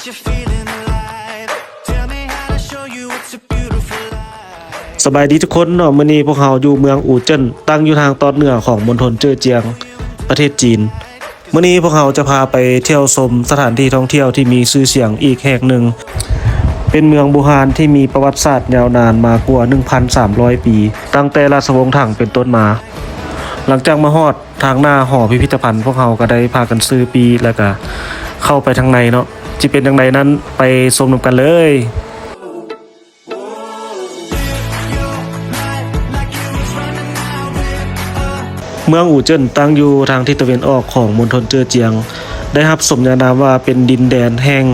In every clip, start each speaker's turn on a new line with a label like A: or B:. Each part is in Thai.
A: you feeling alive. Tell me how to show you it's a beautiful life.
B: สบายดีทุกคนเนาะมื้อนี้พวกเราอยู่เมืองอู่เจิ้นตั้งอยู่ทางตอนเหนือของมณฑลเจ้อเจียงประเทศจีนมื้อนี้พวกเราจะพาไปเที่ยวชมสถานที่ท่องเที่ยวที่มีชื่อเสียงอีกแห่งหนึ่งเป็นเมืองบูฮานที่มีประวัติศาสตร์ยาวนานมากว่า 1,300 ปีตั้งแต่ราชวงศ์ถังเป็นต้นมาหลังจากมาฮอดทางหน้าหอพิพิธภัณฑ์พวกเราก็ได้พากันซื้อปีแล้วก็เข้าไปทางในเนาะสิเป็นจังไดนั้นไปชมกันเลยเมืองอู่เจิ้นตั้งอยู่ทางทิศตะวันออกของมณฑลเจ้อเจียงได้รับสมญานามว่าเป็นดินแดนแห่ง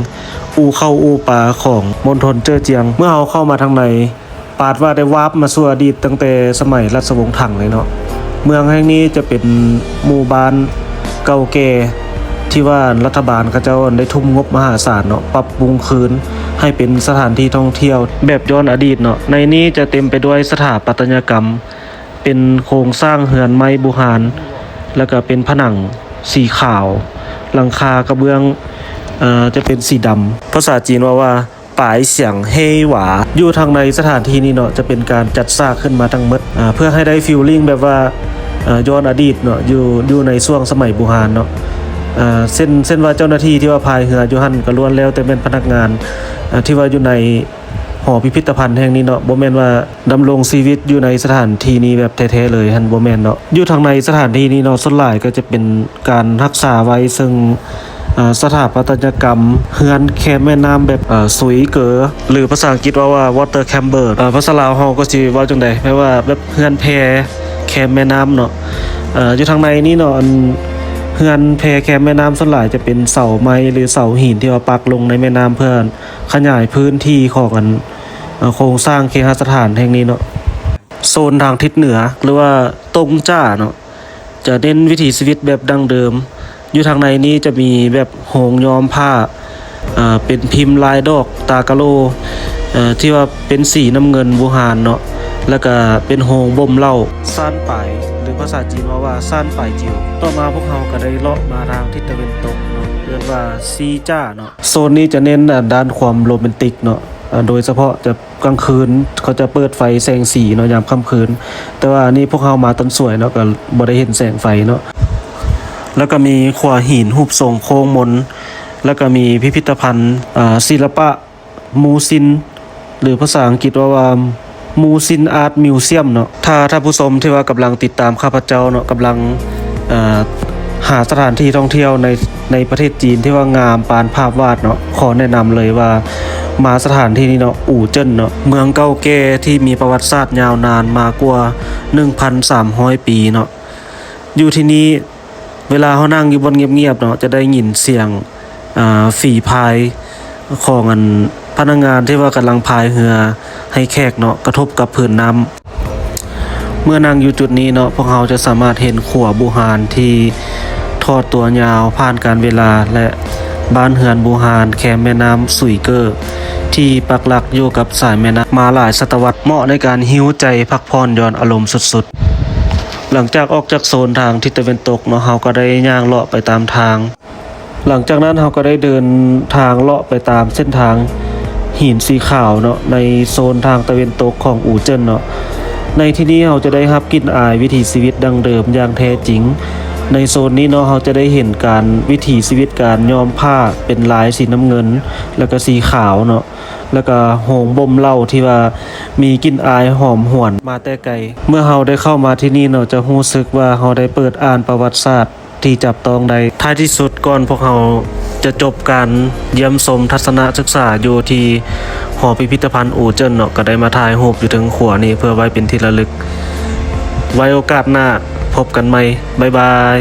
B: อู่เข้าอู่ปลาของมณฑลเจ้อเจียงเมื่อเราเข้ามาทางในปาดว่าได้วาร์ปมาสู่อดีตตั้งแต่สมัยราชวงศ์ถังเลยเนาะเมืองแห่งนี้จะเป็นหมู่บ้านเก่าแก่ที่ว่ารัฐบาลเขาเจ้าได้ทุ่มงบมหาศาลเนาะปรับปรุงคืนให้เป็นสถานที่ท่องเที่ยวแบบย้อนอดีตเนาะในนี้จะเต็มไปด้วยสถาปัตยกรรมเป็นโครงสร้างเฮือนไม้บูฮานแล้วก็เป็นผนังสีขาวหลังคากระเบื้องจะเป็นสีดำภาษาจีนว่าปายเสียงเฮหวาอยู่ทางในสถานที่นี้เนาะจะเป็นการจัดสร้างขึ้นมาทั้งหมดเพื่อให้ได้ฟีลลิ่งแบบว่าย้อนอดีตเนาะอยู่ในช่วงสมัยบูฮานเนาะเส้นว่าเจ้าหน้าที่ที่ว่าพายเรืออยู่หั่นก็ล้วนแล้วแต่เป็นพนักงานที่ว่าอยู่ในหอพิพิธภัณฑ์แห่งนี้เนาะบ่แม่นว่าดำรงชีวิตอยู่ในสถานที่นี้แบบแท้ๆเลยหั่นบ่แม่นเนาะอยู่ทางในสถานที่นี้เนาะส่วนหลายก็จะเป็นการรักษาไว้ซึ่งสถาปัตยกรรมเฮือนแคมแม่น้ำแบบสุยเก๋อหรือภาษาอังกฤษว่า water camber ภาษาลาวเฮาก็สิว่าจังได๋แปลว่าแบบเฮือนแพแคมแม่น้ำเนาะอยู่ทางในนี้เนาะเฮือนแพแคมแม่น้ำส่วนหลายจะเป็นเสาไม้หรือเสาหินที่ว่าปักลงในแม่น้ำเพื่อขยายพื้นที่ของโครงสร้างเคหสถานแห่งนี้เนาะโซนทางทิศเหนือหรือว่าตงจ้าเนาะจะเน้นวิถีชีวิตแบบดั้งเดิมอยู่ทางในนี้จะมีแบบโฮงย้อมผ้าเป็นพิมพ์ลายดอกตากะโลที่ว่าเป็นสีน้ำเงินบูฮานเนาะแล้วก็เป็นโฮงบ่มเหล้าซ่านป่ายหรือภาษาจีนว่าซ่านป่ายจิ๋วต่อมาพวกเราก็ได้เลาะมาทางทิศตะวันตกเนาะเรียกว่าซีจ้าเนาะโซนนี้จะเน้นด้านความโรแมนติกเนาะโดยเฉพาะจะกลางคืนเขาจะเปิดไฟแสงสีเนาะยามค่ำคืนแต่ว่านี่พวกเรามาตอนสวยเนาะก็บ่ได้เห็นแสงไฟเนาะแล้วก็มีขวาหินรูปทรงโค้งมนแล้วก็มีพิพิธภัณฑ์ศิลปะมูซินหรือภาษาอังกฤษว่ามูซินอาร์ตมิวเซียมเนาะถ้าผู้ชมที่ว่ากำลังติดตามข้าพเจ้าเนาะกำลังหาสถานที่ท่องเที่ยวในประเทศจีนที่ว่างามปานภาพวาดเนาะขอแนะนำเลยว่ามาสถานที่นี้เนาะอู่เจิ้นเนาะเมืองเก่าแก่ที่มีประวัติศาสตร์ยาวนานมากว่า 1,300 ปีเนาะอยู่ที่นี้เวลาเขานั่งอยู่บนเงียบๆเนาะจะได้ยินเสียงฝีพายของพนักงานที่ว่ากำลังพายเรือให้แขกเนาะกระทบกับผืนน้ำเมื่อนั่งอยู่จุดนี้เนาะพวกเราจะสามารถเห็นขัวบูฮานที่ทอดตัวยาวผ่านการเวลาและบ้านเฮือนบูฮานแคมแม่น้ำสุยเกอร์ที่ปักหลักอยู่กับสายแม่น้ำมาหลายศตวรรษเหมาะในการหิ้วใจพักผ่อนย้อนอารมณ์สุดๆหลังจากออกจากโซนทางทิศตะวันตกเนาะเราก็ได้ย่างเลาะไปตามทางหลังจากนั้นเราก็ได้เดินทางเลาะไปตามเส้นทางหินสีขาวเนาะในโซนทางตะวันตกของอู่เจิ้นเนาะในที่นี้เราจะได้รับกลิ่นอายวิถีชีวิตดั้งเดิมอย่างแท้จริงในโซนนี้เนาะเราจะได้เห็นการวิถีชีวิตการย้อมผ้าเป็นลายสีน้ำเงินแล้วก็สีขาวเนาะแล้วก็โฮงบ่มเหล้าที่ว่ามีกลิ่นอายหอมหวนมาแต่ไกลเมื่อเราได้เข้ามาที่นี่เนาะจะรู้สึกว่าเราได้เปิดอ่านประวัติศาสตร์ที่จับต้องได้ท้ายที่สุดก่อนพวกเราจะจบการเยี่ยมชมทัศนศึกษาอยู่ที่หอพิพิธภัณฑ์อู่เจิ้นเนาะก็ได้มาถ่ายรูปอยู่ถึงขัวนี้เพื่อไว้เป็นที่ระลึกไว้โอกาสหน้าพบกันใหม่บ๊ายบาย